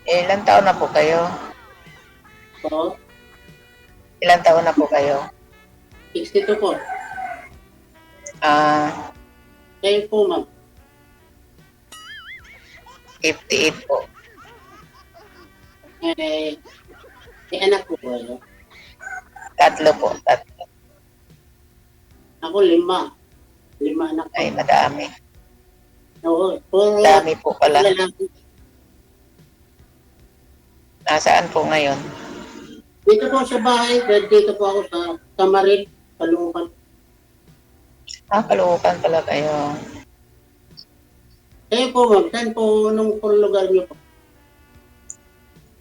Ilang taon na po kayo? Po, Ilang taon na po kayo? 62 po. Ah, Kayo po, ma'am. 58 po. Eh, may anak po kayo. Tatlo po. Tatlo. Ako, 5. 5 anak po. Ay, madami. Oo, puro Dami po pala. lalaki. Nasaan po ngayon? Dito po sa bahay, dito po ako sa Tamarin, Caloocan. Caloocan pala kayo. Kayo po, ma'am, saan po nung lugar niyo po?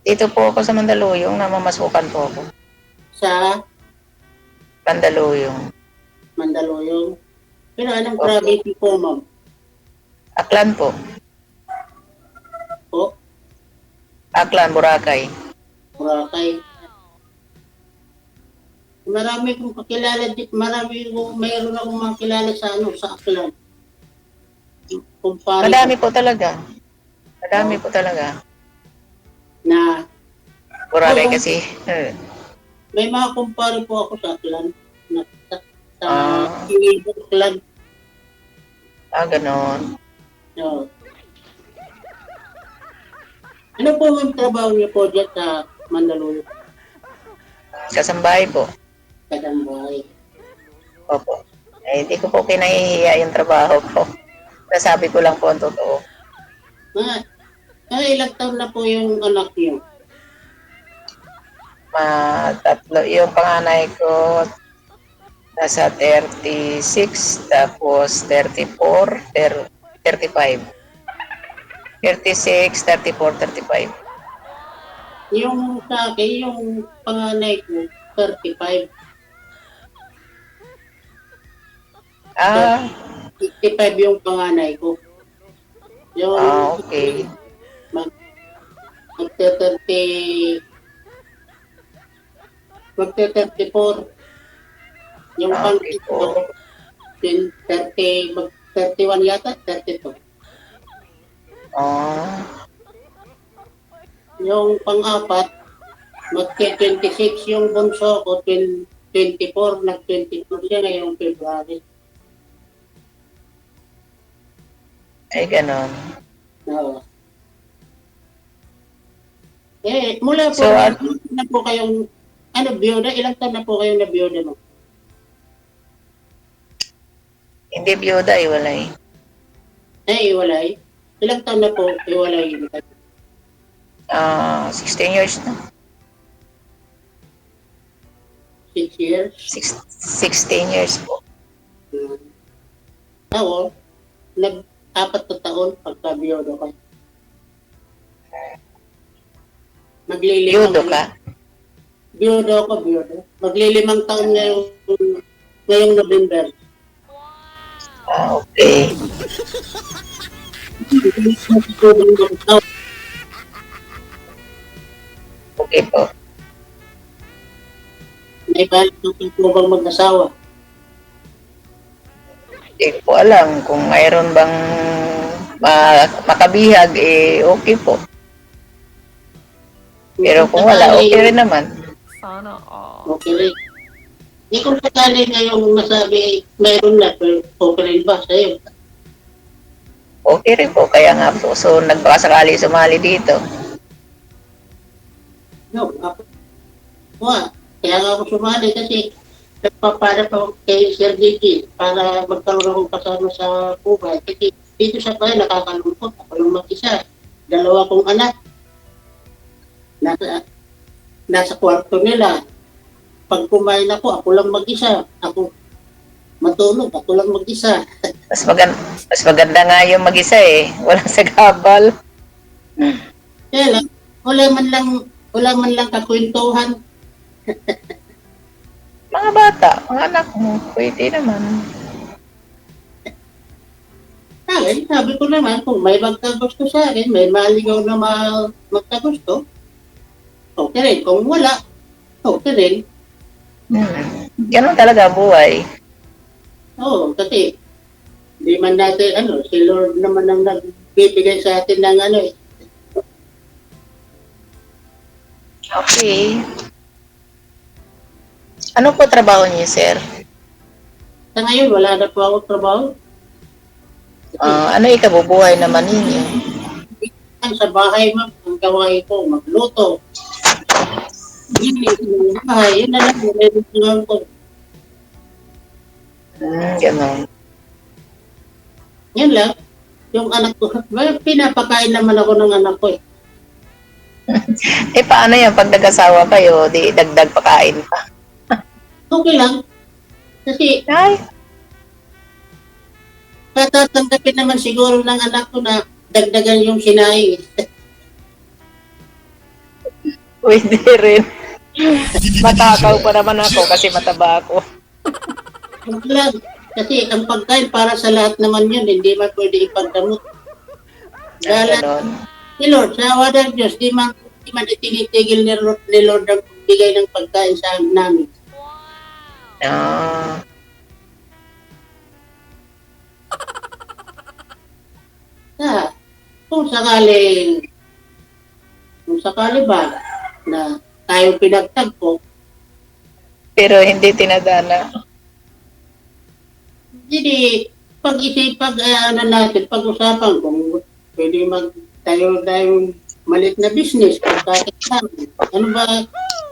Dito po ako sa Mandaluyong, namamasukan po ako. Sa Mandaluyong. Mandaluyong. Pero anong Opo. province po, ma'am? Aklan po. Po, Aklan, Boracay. Boracay. Marami kong kakilala dito. Mayroon akong mga kilala sa sa Aklan. Kumpare Madami ko po talaga. Madami po talaga. na Boracay Oo, kasi. may mga kumpare po ako sa Aklan. Sa Ah, Ilibong Clan. ganon. So, ano po ang trabaho niyo po dyan sa Mandaluyong? Kasambahay po. Kadambahay. Opo. Hindi ko po kinahihiya yung trabaho ko. Nasabi ko lang po ang totoo. Ilang taon na po yung anak niyo? Tatlo. Yung panganay ko, nasa 36, tapos 34, 35. 36, 34, 35. Yung sa akin, yung panganay ko, 35. Ah, 55 yung panganay ko. Yung okay. magte-30, magte-34. Yung Okay pangkit po. ko, 31 yata, 32. Oh, Yung pang-apat, magte-26 yung bunso ko, 24, nag-24 siya ngayong February. ay ganon. Oo. Mula po, So, ilang taon na po kayong, biyuda? Ilang taon na po kayong na-biyuda mo? hindi byuda, iwalay. Iwalay. Ilang taon na po iwalay? 16 years na. 6 years? 16 years po. Ako, nag-4 na taon pagka-biyuda ko. Maglilimang Byudo ka? Biyuda ako, biyuda. Maglilimang taon ngayong November. Okay. Okay po. May balik ng po bang mag-asawa? Hindi ko alam kung mayroon bang makabihag, okay po. Pero kung wala, okay rin naman. Sana all. Okay rin. Hindi ko sakali ngayong masabi mayroon na, pero okay rin ba sa'yo? Okay rin po. Kaya nga po, so nagbakasakali sumali dito. No, ako. Kaya nga ako sumali kasi nagpapada pa kay Sir Gigi para magkaroon akong kasama sa Cuba. Kasi dito sa bahay nakakalungkot. Ako lang mag-isa. 2 kong anak. Nasa kwarto nila. Pag kumain ako lang mag-isa. Ako matulog, ako lang mag-isa. Mas maganda nga yung mag-isa eh. Walang sagabal. Kaya lang, wala man lang kakwentuhan. Mga bata, mga anak mo, pwede naman. Sabi ko naman, kung may magkagusto sa akin, may maligaw na magkagusto, okay rin. Kung wala, okay rin. Ganun talaga ang buhay. Oo, kasi hindi man natin, si Lord naman ang nagbibigay sa atin ng Okay. Ano po trabaho niyo, sir? Sa ngayon, wala na po ako trabaho. Kasi Ano ikabubuhay naman ninyo? sa bahay, ma'am, ang gawain ko, magluto. Yun sa bahay, yun na lang, nire-resume ko. Ganon. Yan lang. Yung anak ko, well, pinapakain naman ako ng anak ko eh. Paano yan? Pag nag-asawa kayo, di dagdag pakain pa. Okay lang. Kasi Ay, tatatanggapin naman siguro ng anak ko na dagdagan yung sinaing. pwede rin. Matakaw pa naman ako kasi mataba ako. Okay lang. Kasi ang pagkain para sa lahat naman yun, hindi man pwede ipagdamot. Dahil Ganon. si Lord, sa awa ng Diyos, di man itinitigil ni Lord ang bigay ng pagkain sa namin. Ah, Na, kung sakali ba na tayo pinagtagpo, pero hindi tinadana. hindi ano natin, pag-usapan kung pwede tayo malit na business, pagkakit namin. Ano ba,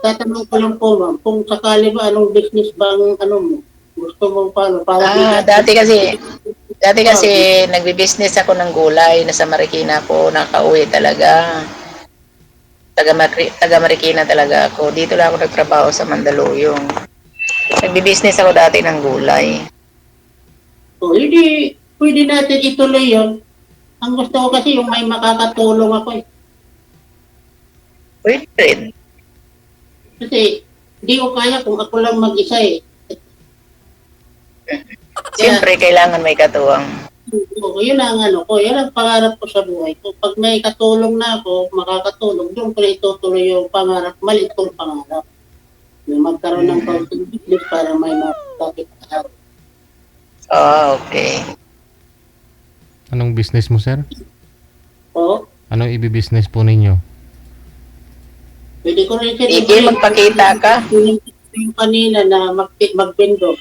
tatanong ko lang po ma'am, kung sakali ba, anong business bang ano mo? Gusto mo paano? Para Dati kasi nagbi-business ako ng gulay. Nasa Marikina ako, nakauwi talaga. Taga Marikina talaga ako. Dito lang ako nagtrabaho sa Mandaluyong. Nagbi-business ako dati ng gulay. o hindi, pwede natin ituloy yun. Ang gusto ko kasi yung may makakatulong ako eh. Pwede rin. Kasi hindi ko kaya kung ako lang mag-isa eh. Siyempre, kailangan may katuwang. Oo, yun ang yun ang pangarap ko sa buhay ko. Pag may katulong na ako, makakatulong, doon ko na itutuloy yung pangarap, maliit kong pangarap. Na magkaroon ng konting business para may makakapit araw. Okay. Anong business mo, sir? Oo, Ano ibi-business po ninyo? pwede ko rin Sige, magpakita ka. Yung kanina na magbendo.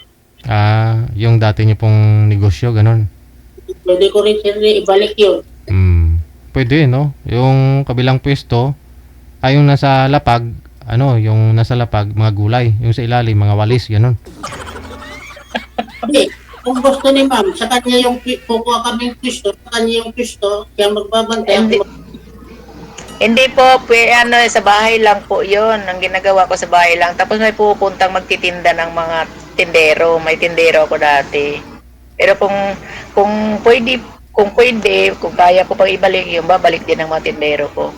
Yung dati niyo pong negosyo, ganun. Pwede ko rin ibalik yun. Pwede, no? Yung kabilang pwesto, yung nasa lapag, yung nasa lapag, mga gulay. Yung sa ilalim, mga walis, ganun. Hindi, kung gusto ni ma'am, sa kanya yung kukuha kaming pisto, sa kanya yung pisto, siya magbabantay. Hindi po, sa bahay lang po yon. Ang ginagawa ko sa bahay lang. Tapos may pupuntang magtitinda ng mga tindero. May tindero ako dati. Pero kung pwede, kung kaya ko pang ibalik yung babalik din ng mga tindero ko.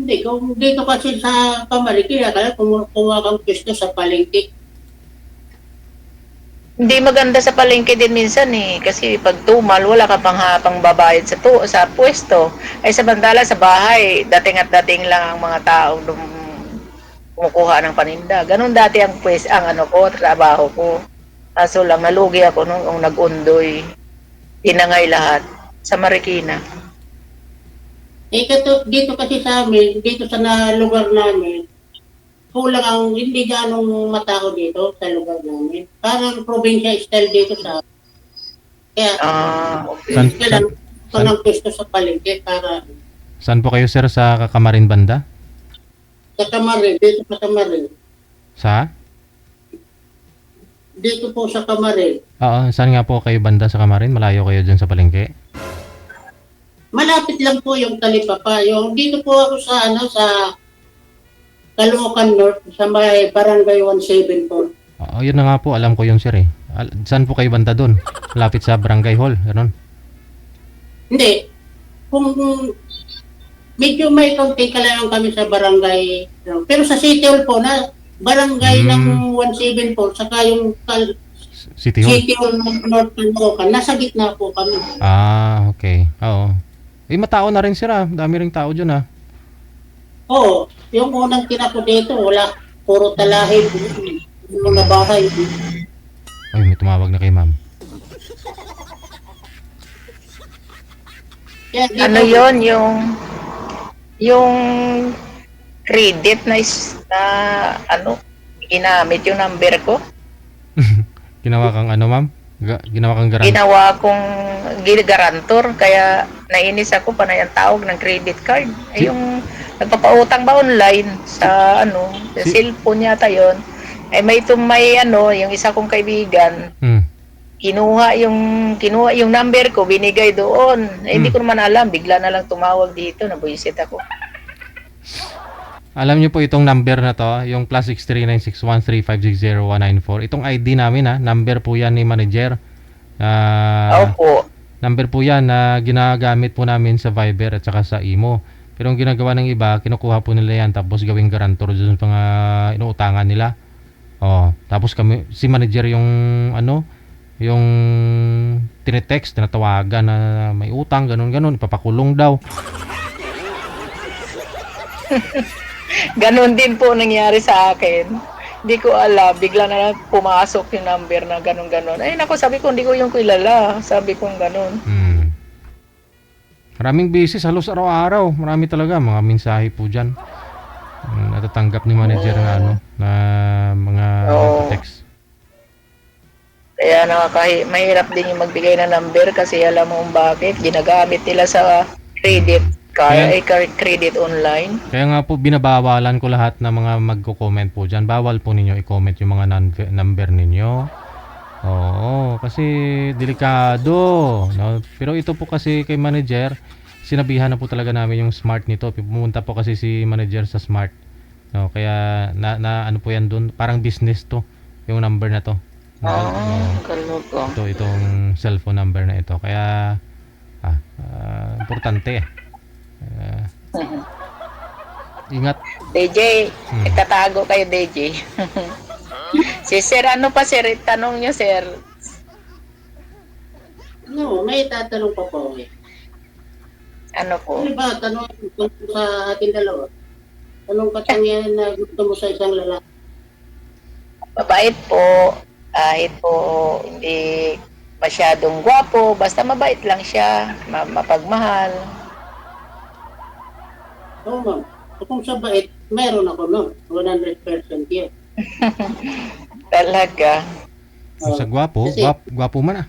Hindi, kung dito kasi sa Pamariki, kaya kumuha kang pisto sa palengke. Hindi maganda sa palengke din minsan kasi pag tumal wala ka pang babayad sa pwesto. Ay samantala sa bahay, dating at dating lang ang mga taong kumukuha ng paninda. Ganun dati ang trabaho ko. Kaso lang nalugi ako nung nag-undoy. Tinangay lahat sa Marikina. Dito kasi sa amin, dito sa lugar namin, kulang ang hindi ganong matao dito sa lugar namin. Parang probinsya style dito sa kaya Okay. kailangan ko ng pwesto sa palengke para Saan po kayo, sir? Sa Kakamarin banda? sa Kamarin, dito sa Kamarin. Sa? Dito po sa Kamarin. Oo, saan nga po kayo banda sa Kamarin? Malayo kayo dyan sa palengke? Malapit lang po yung Talipapa. Yung dito po ako sa sa Caloocan North, sa may Barangay 174. Oo, yun na nga po. Alam ko yun, sir, eh. Saan po kayo banda doon? Malapit sa Barangay Hall, ganun. Hindi. Kung medyo may kaunting kalayan kami sa barangay. Pero sa City Hall po, na barangay ng 174, saka yung City Hall? City Hall ng North Caloocan, nasa gitna po kami. Okay. Oo. Matao na rin, sir, ah. Dami ring tao dyan, ah. Oo. Yung unang tinapo dito, wala. Puro talahib. Yung mga bahay. Ay, may tumawag na kay ma'am. Kaya dito, Ano yon yung credit na ano, ginamit yung number ko. Ginawa kang ano, ma'am? Ginawa kang garantor. Ginawa kong garantor, kaya nainis ako panay ang tawag ng credit card. Ay, yung nagpapautang ba online sa ano, sa Si- cellphone yata yon. Ay may ano, yung isa kong kaibigan, Hmm. kinuha yung number ko, binigay doon. Eh, hindi ko naman alam, bigla na lang tumawag dito, nabuisit ako. Alam niyo po itong number na to, yung +6396135609194. Itong ID namin ha, number po yan ni manager. Opo. Number po yan na ginagamit po namin sa Viber at saka sa Imo. Pero ang ginagawa ng iba, kinukuha po nila yan tapos gawing garantor dun sa mga inuutangan nila. Oh, tapos kami, si manager yung ano, yung tinetext, tinatawagan na may utang, ganun-ganun, ipapakulong daw. Ganon din po nangyari sa akin. Hindi ko alam, bigla na lang pumasok yung number na ganon-ganon. Ay nako, sabi ko hindi ko yung kilala. Sabi ko ganon. Maraming beses, halos araw-araw. Marami talaga, mga mensahe po dyan. Natatanggap ni manager na ano, na mga text. Kaya mahirap din yung magbigay ng number kasi alam mo kung bakit. Ginagamit nila sa credit credit online. Kaya nga po binabawalan ko lahat ng mga magko-comment po dyan. Bawal po ninyo i-comment yung mga number ninyo. Oo, kasi delikado, no? Pero ito po kasi kay manager, sinabihan na po talaga namin yung smart nito. Pumunta po kasi si manager sa smart. No, kaya na ano po yan doon, parang business to, yung number na to. Itong cellphone number na ito. Kaya importante. Ingat. DJ, itatago kayo DJ. Si Sir, ano pa Sir? Tanong nyo Sir. No, may tatanong pa po eh. Ano po? Ano ba, tanong tungkol sa ating dalawa? Anong katangian na gusto mo sa isang lalaki? Mabait po. Kahit po hindi masyadong gwapo. Basta mabait lang siya. Mapagmahal. Oo, ma'am. Kung sa bait, meron ako nun. 100% yun. Talaga. Sa gwapo, Kasi- gwapo man ah.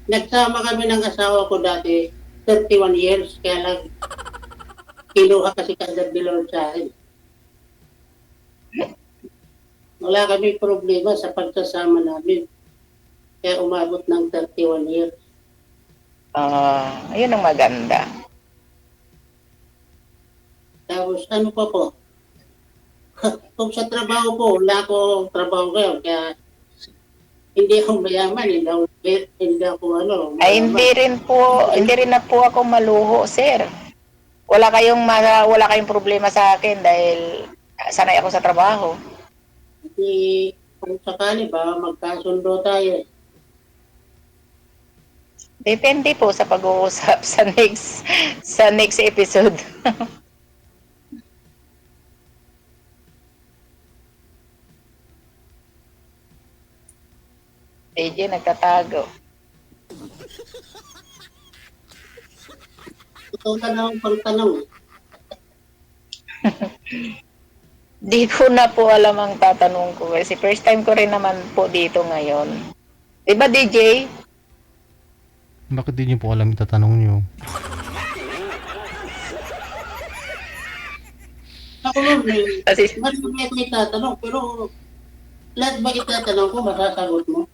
Nagsama kami ng asawa ko dati, 31 years, kaya lang kinuha kasi kagad ni Lord sa akin. Wala kami problema sa pagsasama namin. Kaya umabot ng 31 years. Ayun ang maganda. Tapos ano pa po? Kung sa trabaho ko, wala ko trabaho ngayon, kaya hindi ako mayaman, hindi ako ano. Ay, hindi rin na po ako maluho, Sir. Wala kayong problema sa akin dahil sanay ako sa trabaho. Hindi, kung sakali ba, magkasundo tayo. Depende po sa pag-uusap sa next episode. DJ nagtatago. Ito na lang ang pagtanong. Di ko na po alam ang tatanong ko kasi first time ko rin naman po dito ngayon. Diba DJ? Bakit di niyo po alam itatanong niyo? Ako lang, Kasi marami ako itatanong, pero lahat ba itatanong ko, masasagot mo?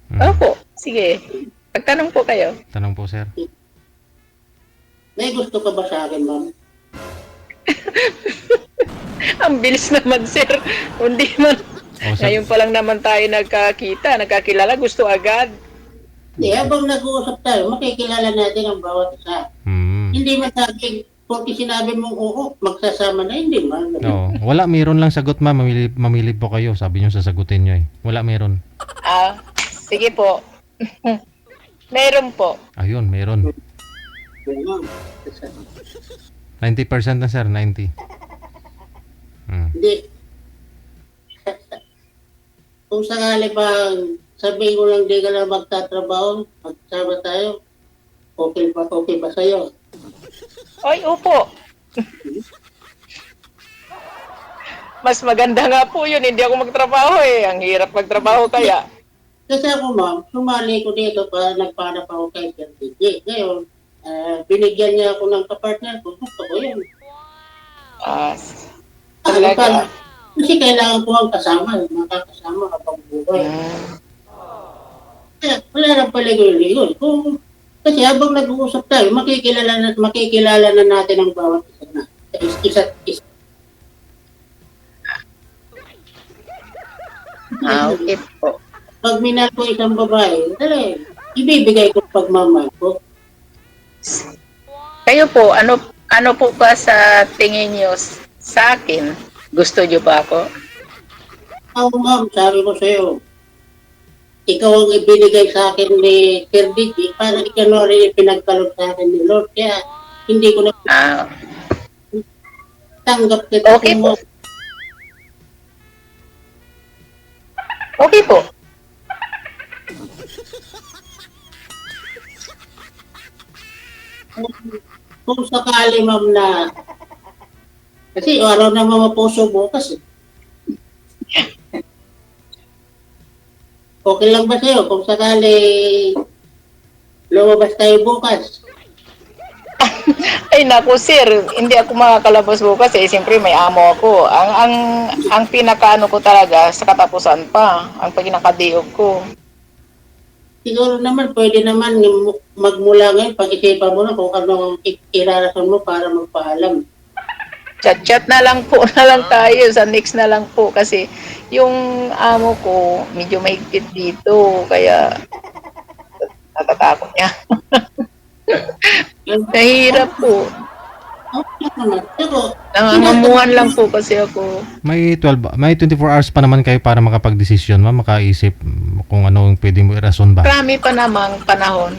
opo, sige. Pagtanong po kayo. Tanong po, sir. May gusto ka ba sa akin, ma'am? Ang bilis naman, sir. Hindi man. Sir. Ngayon pa lang naman tayo nagkakilala. Gusto agad. Hindi, habang nag-uusap tayo, makikilala natin ang bawat isa. Hindi man sabi, kung sinabi mong oo, magsasama na, hindi man. No, wala, meron lang sagot, ma'am. Mamili po kayo. Sabi niyo sasagutin niyo eh. Wala, meron. Sige po. Meron po. Ayun, meron. 90% na, sir. 90. Hindi. Kung sakali bang sabihin ko lang di ka na magtatrabaho, magsama tayo, okay ba sa'yo? Oy, upo. Mas maganda nga po yun, hindi ako magtrabaho eh. Ang hirap magtrabaho kaya. Kasi ako, ma'am, sumali ko dito para nagpanap ako kay Sir DJ. Ngayon, binigyan niya ako ng kapartner ko. Gusto ko yun. Ah, Talaga. talaga. Kasi kailangan ko ang kasama, makakasama kapag buhay. Mm. Kaya wala nang paligoy-ligoy. Kasi habang nag-uusap tayo, makikilala na natin ang bawat isa na. Isa't isa. Okay po. Pag minahal ko isang babae, ibibigay ko pagmamahal ko. Kayo po, ano po ba sa tingin niyo sa akin? Gusto niyo ba ako? Ako, ma'am, sabi ko sa'yo, ikaw ang ibinigay sa akin ni Sir Dicky, para ikaw na rin ipinagkalog sa akin ni Lord. Kaya hindi ko na Ah, tanggap kita. Okay po. Okay po. Kung sakali, ma'am, na kasi araw na mga puso bukas. Okay lang ba sa'yo kung sakali lumabas tayo bukas? Ay naku sir, hindi ako makakalabas bukas eh. Siyempre may amo ako. Ang pinakaano ko talaga sa katapusan pa, ang pinakadiog ko. Siguro naman, pwede naman magmula ngayon, pag-isipan mo na kung ano ang irarason mo para magpaalam. Chat-chat na lang po na lang tayo sa next na lang po kasi yung amo ko medyo mahigpit dito kaya natatakot niya. Nahirap po. Okay naman. Pero, Nangangamuhan lang po kasi ako. May 24 hours pa naman kayo para makapag-desisyon, ma'am, makaisip kung ano yung pwede mo irason ba. Marami pa namang panahon.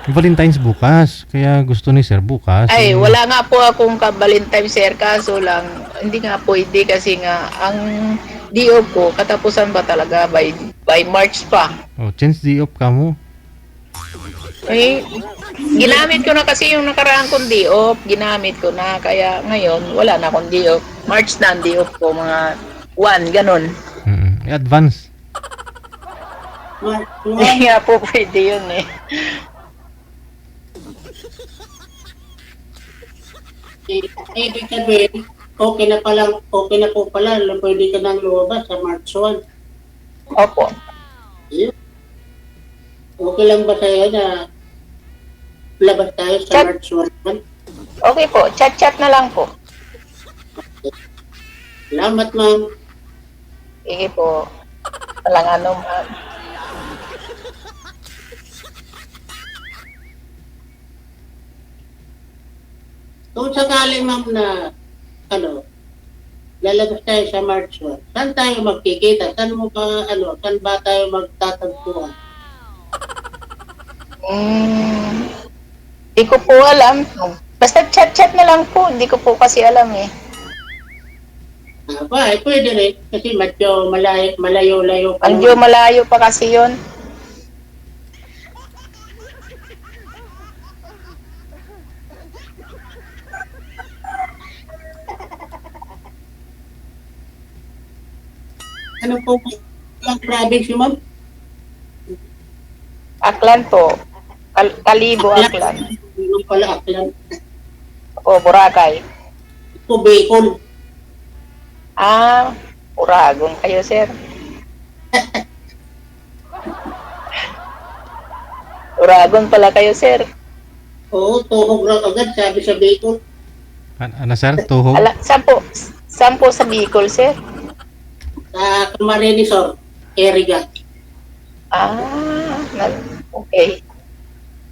Valentine's bukas, kaya gusto ni Sir bukas. Ay, wala nga po akong ka-Valentine sir, kaso lang, hindi nga pwede kasi nga, ang DO ko, katapusan ba talaga by March pa. Oh, change the off ka mo. Ay, ginamit ko na kasi yung nakaraan kong DO, ginamit ko na, kaya ngayon, wala na akong DO. March na ang DO ko, mga 1, ganun. I-advance. Hindi nga po pwede yun eh. ibig sabihin, okay na po pala, pwede ka nang lumabas sa March 1. Opo. Okay lang ba sa'yo na labas tayo sa Chat. March 1? Okay po, chat-chat na lang po. Salamat, ma'am. Sige po. Walang ano, ma'am. Kung sakali, ma'am, na lalabas tayo sa March 1, saan tayo magkikita? Saan ba tayo magtatagpuan? Hindi ko po alam. Basta chat-chat na lang po. Hindi ko po kasi alam eh. Pwede rin. Kasi medyo malayo-layo pa. Medyo malayo pa kasi yun. Ano po ang province, ma'am? Aklan po. Kalibo, Aklan. Ano pala, Aklan? O, Boracay. Ito, Bicol. Ah, Uragon kayo, sir. Uragon pala kayo, sir. Oo, tuhog lang agad, sabi sa Bicol. Ano, Sir? Tuhog? Saan po sa Bicol, sir? Sa Camarinesor, Eriga. Ah, okay.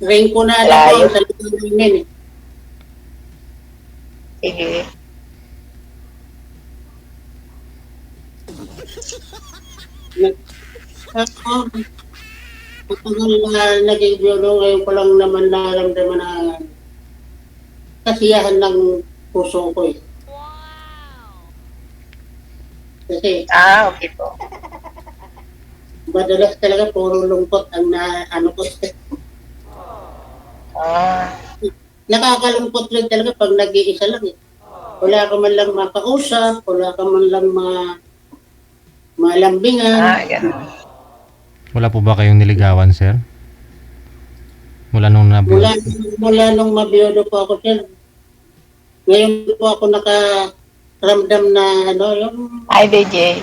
Ring ko na Layo. ako sa likod namin. Sige. Matagal na naging biolo, ngayon ko lang naman naramdaman na kasiyahan ng puso ko eh. Kasi Okay po. madalas talaga puro lungkot ang ko. Ah, Nakakalungkot lang talaga pag nag-iisa lang eh. Wala ka man lang makausap, wala ka man lang malambingan. Ganun. Wala po ba kayong niligawan, sir? Mula nung Mula nung mabiyodo po ako, sir. Ngayon po ako nakaramdam na yung Ay, DJ.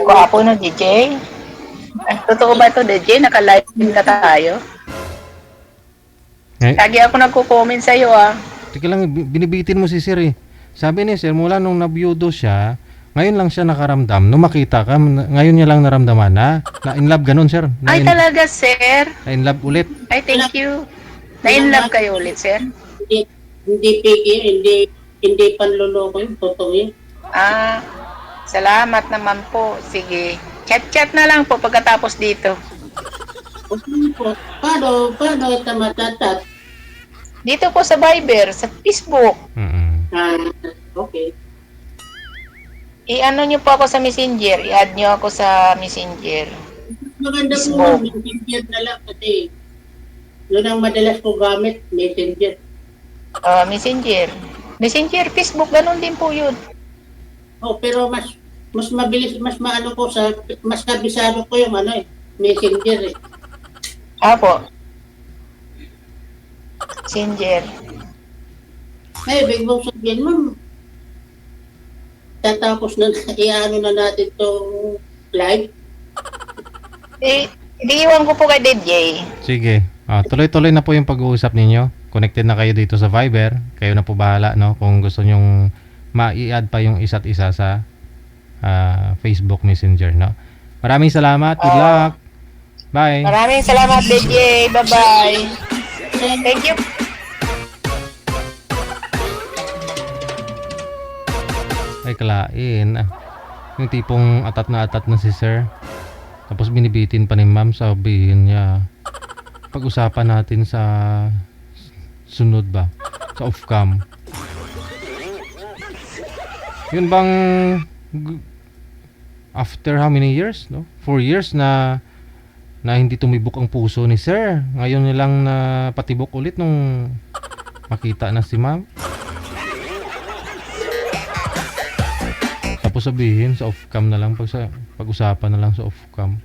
Gwapo no, DJ. Totoo ba ito, DJ? Naka-live na tayo. Lagi ako nagko-comment sa'yo, Teka lang, binibitin mo si sir eh. Sabi ni sir, mula nung nabiyudo siya, ngayon lang siya nakaramdam. Nung makita ka, ngayon niya lang naramdaman na in love, ganun sir. Ay, talaga, sir. Na in love ulit. Ay, thank you. Na-in love kayo ulit, sir? hindi piki, hindi panluloko yun, totoo yun. Salamat naman po. Sige. Chat-chat na lang po pagkatapos dito. Okay po. Paano ito matatat? Dito po sa Viber, sa Facebook. Okay. I-ano nyo po ako sa Messenger. I-add nyo ako sa Messenger. Maganda po, messenger na lang kasi yun ang madalas ko gamit, messenger. Messenger. Messenger, Facebook, ganun din po yun. Pero mas mabilis, mas kabisado ko yung messenger eh. Apo. Messenger. Big mong sabihin, ma'am, tatapos na, i-ano na natin itong live. Iiwan ko po kay DJ. Sige. Tuloy-tuloy na po yung pag-uusap ninyo. Connected na kayo dito sa Viber. Kayo na po bahala, no? Kung gusto nyong ma-i-add pa yung isa't isa sa Facebook Messenger, no? Maraming salamat. Good luck. Bye. Maraming salamat, DJ. Bye-bye. Thank you. Ay, kalain. Yung tipong atat na si sir. Tapos binibitin pa ni ma'am, sabihin niya, pag-usapan natin sa sunod ba? Sa off-cam. Yun bang after how many years, no? 4 years na hindi tumibok ang puso ni sir. Ngayon nilang na patibok ulit nung makita na si ma'am. Tapos sabihin sa off-cam na lang, pag-usapan na lang sa off-cam.